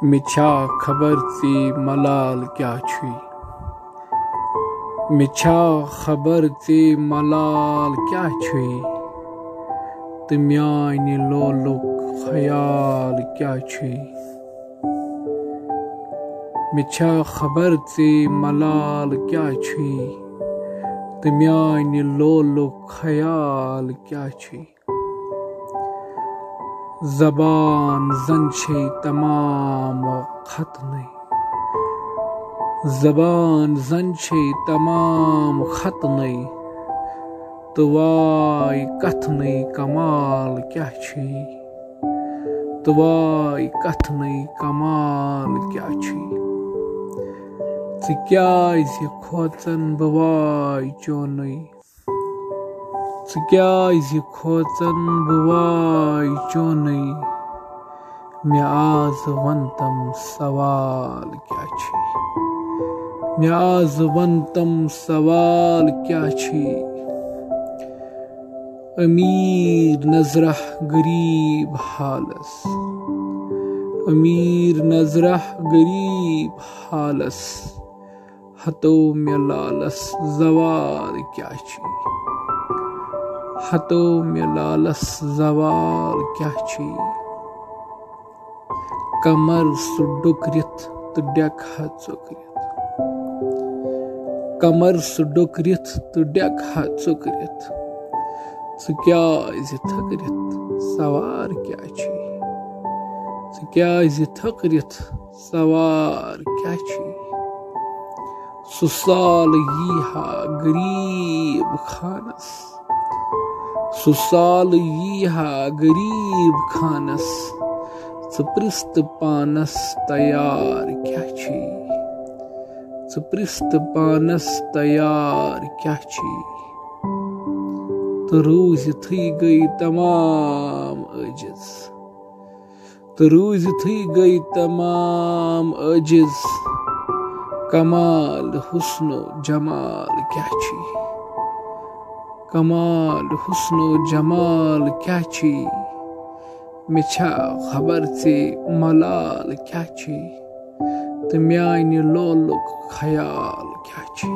मिछा खबर चे मलाल क्या छुई। मिछा खबर चे मलाल क्या छुई। तो म्यानी लोलुक ख्याल क्या छुई। मिछा खबर चे मलाल क्या छुई। तो म्यानी लोलुक ख्याल क्या छुई। ज़बान ज़न छे तमाम खतने। ज़बान ज़न छे तमाम खतने। तो वाई कथने कमाल क्या छे। तो वाई कथने कमाल क्या छे। तिक्याज़ खोचन बवाई चोने। तिक्याज़ खोचन बवाई चोने। मे आज वंतम सवाल क्या छे। मे आज वंतम सवाल क्या छे। अमीर नजरह गरीब हालस। अमीर नजरह गरीब हालस। हतो मे लालस जवाल क्या छे। हतो मे लालस जवाल क्या छे। कमर सुडुकरित तो डेखा चुकरित। कमर सुडुकरित तो डेखा चुकरित। तिक्याज़ थकरित सवार क्या छे। तिक्याज़ थकरित सवार क्या छे। सुसाल यीहा गरीब खानस। सुसाल यीहा गरीब खानस। सुपृष्ट पानस तैयार क्या छे। सुपृष्ट पानस तैयार क्या छे। तो रोज थी गई तमाम अजिज। तो रोज थी गई तमाम अजिज। कमाल हुस्नो जमाल क्या छे। कमाल हुस्नो जमाल क्या छे। मिछा खबर चे मलाल क्या छे। तो म्यानी लोलुक ख्याल क्या छे।